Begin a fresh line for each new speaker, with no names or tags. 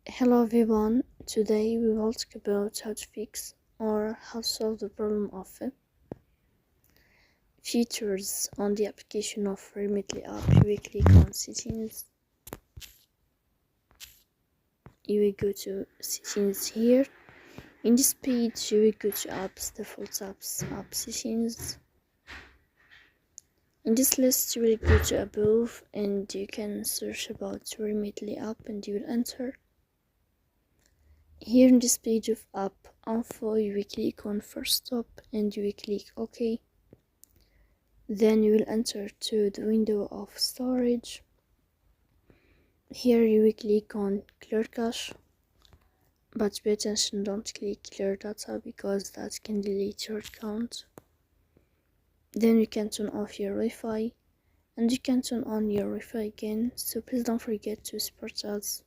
Hello everyone, today we will talk about how to fix or how to solve the problem of features on the application of Remitly app. You will click on settings, you will go to settings here. In this page you will go to apps, default apps, app settings. In this list you will go to above and you can search about Remitly app and you will enter. Here in this page of app info, you will click on first stop and you will click OK. Then you will enter to the window of storage. Here you will click on clear cache, but pay attention, don't click clear data because that can delete your account. Then you can turn off your Wi-Fi and you can turn on your Wi-Fi again, so please don't forget to support us.